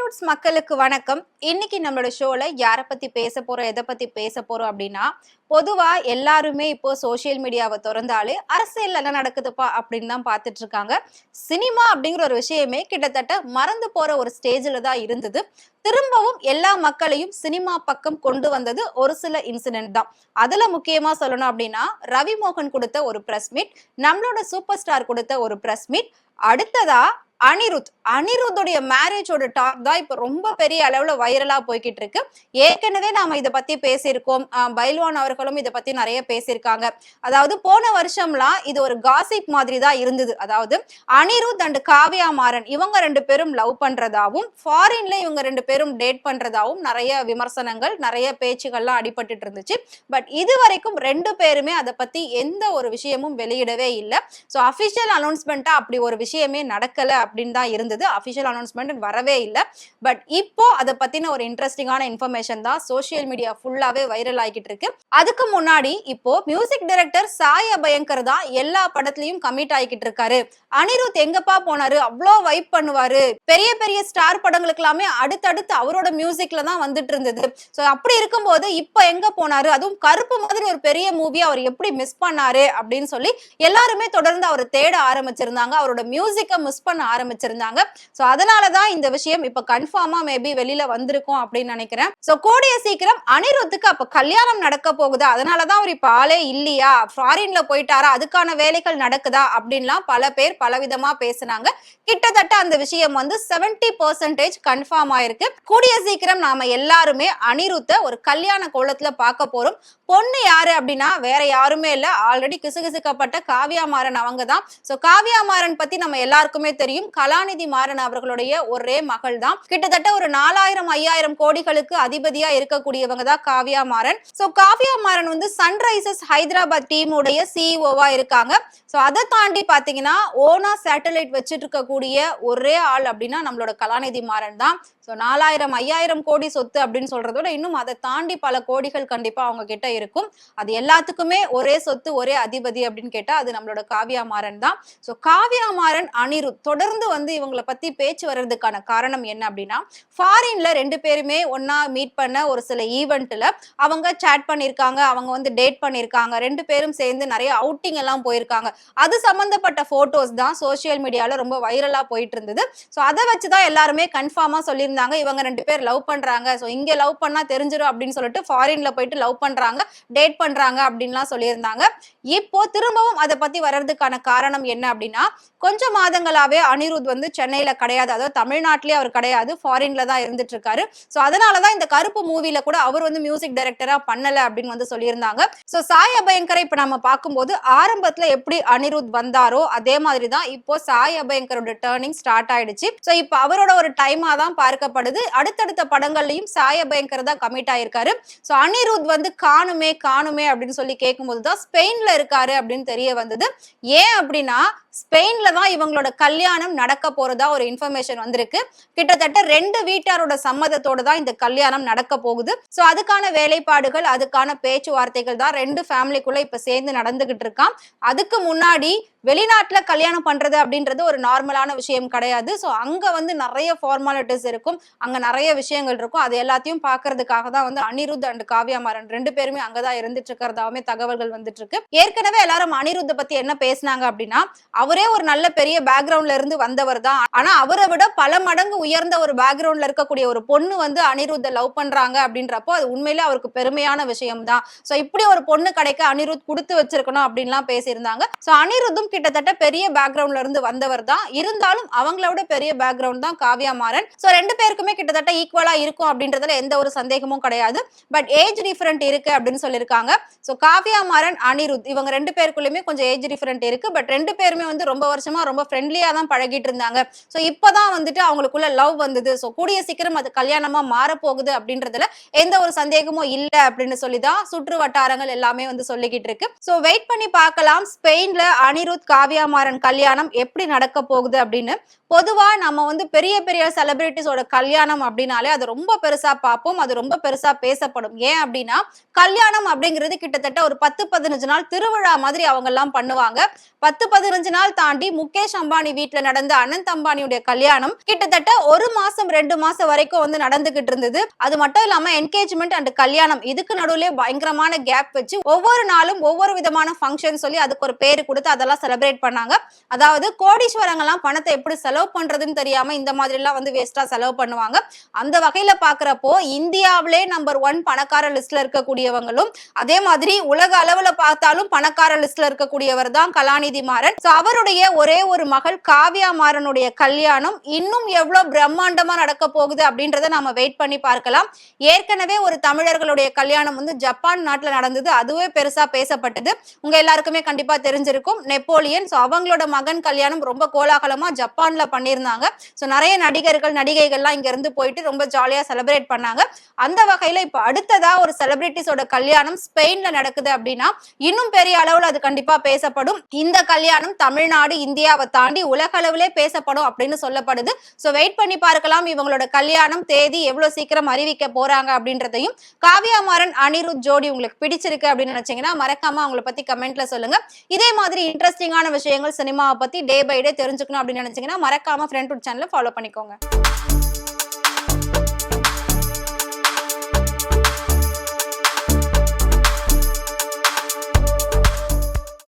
Roots மக்களுக்கு வணக்கம். இன்னைக்கு நம்மளோட ஷோல யாரை பத்தி பேச போறோம், எதை பத்தி பேச போறோம் அப்படின்னா, பொதுவா எல்லாருமே இப்போ சோசியல் மீடியாவை திறந்தாலே அரசியல் என்ன நடக்குதுப்பா அப்படின்னு தான் பார்த்துட்டு இருக்காங்க. சினிமா அப்படிங்கிற ஒரு விஷயமே கிட்டத்தட்ட மறந்து போற ஒரு ஸ்டேஜ்ல தான் இருந்தது. திரும்பவும் எல்லா மக்களையும் சினிமா பக்கம் கொண்டு வந்தது ஒரு சில இன்சிடென்ட் தான். அதுல முக்கியமா சொல்லணும் அப்படின்னா, ரவி மோகன் கொடுத்த ஒரு பிரஸ் மீட், நம்மளோட சூப்பர் ஸ்டார் கொடுத்த ஒரு பிரஸ் மீட், அடுத்ததா அனிருத்துடைய மேரேஜோட டாக் தான் இப்ப ரொம்ப பெரிய அளவுல வைரலா போய்கிட்டு இருக்கு. ஏற்கனவே நாம இதை பத்தி பேசியிருக்கோம். பைல்வான் அவர்களும் இதை பத்தி நிறைய பேசியிருக்காங்க. அதாவது போன வருஷம்லாம் இது ஒரு காசிப் மாதிரி தான் இருந்தது. அதாவது அனிருத் அண்ட் காவ்யா மாறன் இவங்க ரெண்டு பேரும் லவ் பண்றதாவும், ஃபாரின்ல இவங்க ரெண்டு பேரும் டேட் பண்றதாவும் நிறைய விமர்சனங்கள், நிறைய பேச்சுகள்லாம் அடிபட்டுட்டு இருந்துச்சு. பட் இது வரைக்கும் ரெண்டு பேருமே அதை பத்தி எந்த ஒரு விஷயமும் வெளியிடவே இல்லை. ஸோ அபிஷியல் அனௌன்ஸ்மெண்டா அப்படி ஒரு விஷயமே நடக்கல அப்படின்னு தான் இருந்தது. அபிஷியல் அனௌன்ஸ்மெண்ட் வரவே இல்லை. பட் இப்போ அதை பத்தின ஒரு இன்ட்ரெஸ்டிங்கான இன்ஃபர்மேஷன் தான் சோசியல் மீடியா ஃபுல்லாவே வைரல் ஆகிட்டு இருக்கு. அதுக்கு முன்னாடி இப்போ மியூசிக் டைரக்டர் சாய் அபயங்கர் தான் எல்லா படத்துலயும் கமிட் ஆகிட்டு இருக்காரு. அனிருத் எங்கப்பா போனாரு, அவ்வளோ வைப் பண்ணுவாரு, பெரிய பெரிய ஸ்டார் படங்களுக்கு எல்லாமே அடுத்தடுத்து அவரோட மியூசிக்ல தான் வந்துட்டு இருந்தது. ஸோ அப்படி இருக்கும்போது இப்ப எங்க போனாரு, அதுவும் கருப்பு மாதிரி ஒரு பெரிய மூவி அவர் எப்படி மிஸ் பண்ணாரு அப்படின்னு சொல்லி எல்லாருமே தொடர்ந்து அவரை தேட ஆரம்பிச்சிருந்தாங்க. அவரோட மியூசிக்கை மிஸ் பண்ண ஆரம்பிச்சிருந்தாங்க. சோ அதனாலதான் இந்த விஷயம் இப்ப கன்ஃபார்மா மேபி வெளியில வந்திருக்கும் அப்படின்னு நினைக்கிறேன். சோ கூடிய சீக்கிரம் அனிருத்துக்கு அப்ப கல்யாணம் நடக்க போகுது, அதனாலதான் அவர் இப்ப ஆளே இல்லையா, ஃபாரின்ல போயிட்டாரா, அதுக்கான வேலைகள் நடக்குதா அப்படின்லாம் பல பேர் பலவிதமா பேசினாங்க. கிட்டத்தட்ட அந்த விஷயம் வந்து 70% கன்ஃபார்ம் ஆயிருக்கு. கூடிய சீக்கிரம் நாம எல்லாருமே அனிருத்தை ஒரு கல்யாண கோலத்துல பார்க்க போறோம். பொண்ணு யாரு அப்படின்னா வேற யாருமே இல்ல, ஆல்ரெடி கிசுகிசுக்கப்பட்ட காவ்யா மாறன் அவங்க தான். சோ காவ்யா மாறன் பத்தி நம்ம எல்லாருக்குமே தெரியும். கலாநிதி மாறன் அவர்களுடைய ஒரே மகள் தான். கிட்டத்தட்ட ஒரு 4000-5000 கோடிகளுக்கு அதிபதியா இருக்கக்கூடியவங்க தான் காவ்யா மாறன். சோ காவ்யா மாறன் வந்து சன்ரைசர்ஸ் ஹைதராபாத் டீமுடைய சிஇஓவா இருக்காங்க. சோ அதை தாண்டி பாத்தீங்கன்னா ஓனா சேட்டலைட் வச்சிட்டு இருக்கக்கூடிய ஒரே ஆள் அப்படின்னா நம்மளோட கலாநிதி மாறன் தான். ஸோ 4000-5000 கோடி சொத்து அப்படின்னு சொல்றதோட இன்னும் அதை தாண்டி பல கோடிகள் கண்டிப்பா அவங்க கிட்ட இருக்கும். அது எல்லாத்துக்குமே ஒரே சொத்து ஒரே அதிபதி அப்படின்னு கேட்டா அது நம்மளோட காவ்யா மாறன் தான். ஸோ காவ்யா மாறன் அனிருத் தொடர்ந்து வந்து இவங்களை பத்தி பேச்சு வர்றதுக்கான காரணம் என்ன அப்படின்னா, ஃபாரின்ல ரெண்டு பேருமே ஒன்னா மீட் பண்ண ஒரு சில ஈவெண்ட்ல அவங்க சாட் பண்ணியிருக்காங்க, அவங்க வந்து டேட் பண்ணியிருக்காங்க, ரெண்டு பேரும் சேர்ந்து நிறைய அவுட்டிங் எல்லாம் போயிருக்காங்க. அது சம்பந்தப்பட்ட போட்டோஸ் தான் சோசியல் மீடியால ரொம்ப வைரலா போயிட்டு இருந்தது. ஸோ அதை வச்சுதான் எல்லாருமே கன்ஃபார்மா சொல்லியிருந்தாங்க இவங்க ரெண்டு பேர் லவ் பண்றாங்க, சோ இங்க லவ் பண்ணா தெரிஞ்சிடும் அப்படின்னு சொல்லிட்டு ஃபாரின்ல போயிட்டு லவ் பண்றாங்க, டேட் பண்றாங்க அப்படின்லாம் சொல்லியிருந்தாங்க. இப்போ திரும்பவும் அதை பத்தி வர்றதுக்கான காரணம் என்ன அப்படின்னா, கொஞ்சம் மாதங்களாவே அனிருத் வந்து சென்னையில கிடையாது, அதாவது தமிழ்நாட்டிலேயே அவர் கிடையாது, ஃபாரின்ல தான் இருந்துட்டு இருக்காரு. சோ அதனாலதான் இந்த கருப்பு மூவில கூட அவர் வந்து மியூசிக் டைரக்டரா பண்ணல அப்படின்னு வந்து சொல்லியிருந்தாங்க. சோ சாய் அபயங்கரை இப்ப நம்ம பார்க்கும்போது ஆரம்பத்துல எப்படி அனிருத் வந்தாரோ அதே மாதிரிதான் இப்போ சாய் அபயங்கரோட டர்னிங் ஸ்டார்ட் ஆயிடுச்சு. சோ இப்போ அவரோட ஒரு டைமா தான் பார்க்கப்படுது. அடுத்தடுத்த படங்கள்லயும் சாய் அபயங்கர் தான் கமிட் ஆயிருக்காரு. சோ அனிருத் வந்து காணுமே அப்படின்னு சொல்லி கேட்கும்போது தான் ஸ்பெயின்ல இருக்காரு அப்படின்னு தெரிய வந்தது. ஏன் அப்படின்னா ஸ்பெயின்ல தான் இவங்களோட கல்யாணம் நடக்க போறதா ஒரு இன்ஃபர்மேஷன் வந்திருக்கு. கிட்டத்தட்ட ரெண்டு வீட்டாரோட சம்மதத்தோட தான் இந்த கல்யாணம் நடக்க போகுது. சோ அதுக்கான வேலைப்பாடுகள், அதுக்கான பேச்சுவார்த்தைகள் தான் ரெண்டு ஃபேமிலிக்குள்ள இப்ப சேர்ந்து நடந்துகிட்டு இருக்கான். அதுக்கு முன்னாடி வெளிநாட்டுல கல்யாணம் பண்றது அப்படின்றது ஒரு நார்மலான விஷயம் கிடையாது. சோ அங்க வந்து நிறைய ஃபார்மாலிட்டிஸ் இருக்கும், அங்க நிறைய விஷயங்கள் இருக்கும். அது எல்லாத்தையும் பாக்குறதுக்காக தான் வந்து அனிருத் அண்ட் காவ்யா மாறன் ரெண்டு பேருமே அங்கதான் இருந்துட்டு இருக்கிறதாவே தகவல்கள் வந்துட்டு இருக்கு. ஏற்கனவே எல்லாரும் அனிருத்தை பத்தி என்ன பேசினாங்க அப்படின்னா, அவரே ஒரு நல்ல பெரிய பேக்ரவுண்ட்ல இருந்து வந்தவர் தான், ஆனா அவரை விட பல மடங்கு உயர்ந்த ஒரு பேக்ரவுண்ட்ல இருக்கக்கூடிய ஒரு பொண்ணு வந்து அனிருத்தை லவ் பண்றாங்க அப்படின்றப்போ அது உண்மையிலே அவருக்கு பெருமையான விஷயம் தான். சோ இப்படி ஒரு பொண்ணு கிடைக்க அனிருத் கொடுத்து வச்சிருக்கணும் அப்படின்லாம் பேசியிருந்தாங்க. சோ அனிருத்தும் கிட்டத்தட்ட பெரிய பேக்ரவுண்ட்ல இருந்து வந்தவர் தான், இருந்தாலும் அவங்களோட பெரிய பேக்ரவுண்ட் தான் காவ்யா மாறன். சோ ரெண்டு பேருக்குமே கிட்டத்தட்ட ஈக்குவலா இருக்கும் அப்படின்றதுல எந்த ஒரு சந்தேகமும் கிடையாது. பட் ஏஜ் டிஃபரெண்ட் இருக்கு அப்படின்னு சொல்லியிருக்காங்க. சோ காவ்யா மாறன் அனிருத் இவங்க ரெண்டு பேருக்குள்ளயுமே கொஞ்சம் ஏஜ் டிஃபரெண்ட் இருக்கு. பட் ரெண்டு பேருமே வந்து ரொம்ப வருஷமா ரொம்ப ஃப்ரெண்ட்லியா தான் பழகிட்டு இருந்தாங்க. சோ இப்பதான் வந்துட்டு அவங்களுக்குள்ள லவ் வந்தது. சோ கூடிய சீக்கிரம் அது கல்யாணமா மாறப்போகுது அப்படின்றதுல எந்த ஒரு சந்தேகமும் இல்ல அப்படின்னு சொல்லிதான் சுற்று வட்டாரங்கள் எல்லாமே வந்து சொல்லிக்கிட்டு இருக்கு. சோ வெயிட் பண்ணி பார்க்கலாம். ஸ்பெயின்ல அனிருத் அனிருத் காவ்யா மாறன் கல்யாணம் எப்படி நடக்க போகுது அப்படின்னு. பொதுவா நம்ம வந்து பெரிய பெரிய செலிபிரிட்டிஸோட கல்யாணம் அப்படின்னாலே அது ரொம்ப பெருசா பார்ப்போம். அது ரொம்ப பெருசா பேசப்படும். ஏன் அப்படின்னா கல்யாணம் அப்படிங்கிறது கிட்டத்தட்ட ஒரு 10-15 நாள் திருவிழா மாதிரி அவங்க எல்லாம் பண்ணுவாங்க. 10-15 நாள் தாண்டி முகேஷ் அம்பானி வீட்டுல நடந்த அனந்த் அம்பானியுடைய கல்யாணம் கிட்டத்தட்ட 1 மாசம் 2 மாசம் வரைக்கும் வந்து நடந்துகிட்டு இருந்தது. அது மட்டும் இல்லாம என்கேஜ்மெண்ட் அண்ட் கல்யாணம் இதுக்கு நடுவுல பயங்கரமான கேப் வச்சு ஒவ்வொரு நாளும் ஒவ்வொரு விதமான ஃபங்க்ஷன் சொல்லி அதுக்கு ஒரு பேரு கொடுத்து அதெல்லாம் செலிப்ரேட் பண்ணாங்க. அதாவது கோடீஸ்வரங்கள்லாம் பணத்தை எப்படி செலவு பண்றதுன்னு தெரியாம இந்த மாதிரி எல்லாம் வந்து வேஸ்டா செலவு பண்ணுவாங்க. அந்த வகையில பாக்குறப்போ இந்தியாவிலே நம்பர் 1 பணக்கார லிஸ்ட்ல இருக்கக்கூடியவங்களும், அதே மாதிரி உலக அளவுல பார்த்தாலும் பணக்கார லிஸ்ட்ல இருக்கக்கூடியவர் தான் கலாநிதி மாறன். அவருடைய ஒரே ஒரு மகள் காவ்யா மாறனுடைய கல்யாணம் இன்னும் எவ்வளவு பிரம்மாண்டமா நடக்க போகுது அப்படின்றத நாம வெயிட் பண்ணி பார்க்கலாம். ஏற்கனவே ஒரு தமிழர்களுடைய கல்யாணம் வந்து ஜப்பான் நாட்டுல நடந்தது. அதுவே பெருசா பேசப்பட்டது. உங்க எல்லாருக்குமே கண்டிப்பா தெரிஞ்சிருக்கும். நெப்போலியன். அவங்களோட மகன் கல்யாணம் ரொம்ப கோலாகலமா ஜப்பான்ல பண்ணியிருந்தாங்க. நிறைய நடிகர்கள் நடிகைகள்லாம் இங்க இருந்து போயிட்டு ரொம்ப ஜாலியா செலிப்ரேட் பண்ணாங்க. அந்த வகையில இப்ப அடுத்ததா ஒரு செலிபிரிட்டிஸோட கல்யாணம் ஸ்பெயின்ல நடக்குது அப்படின்னா இன்னும் பெரிய அளவுல அது கண்டிப்பா பேசப்படும். இந்த கல்யாணம் தமிழ்நாடு இந்தியாவை தாண்டி உலக அளவிலே பேசப்படும் அப்படின்னு சொல்லப்படுது. வெயிட் பண்ணி பார்க்கலாம் இவங்களோட கல்யாணம் தேதி எவ்வளவு சீக்கிரம் அறிவிக்க போறாங்க அப்படின்றதையும். காவ்யா மாறன் அனிருத் ஜோடி உங்களுக்கு பிடிச்சிருக்கு அப்படின்னு நினைச்சீங்கன்னா மறக்காம அவங்கள பத்தி கமெண்ட்ல சொல்லுங்க. இதே மாதிரி இன்ட்ரெஸ்டிங்கான விஷயங்கள் சினிமாவை பத்தி டே பை டே தெரிஞ்சுக்கணும் அப்படின்னு நினைச்சீங்கன்னா மறக்காம ஃப்ரெண்ட் சேனலை ஃபாலோ பண்ணிக்கோங்க.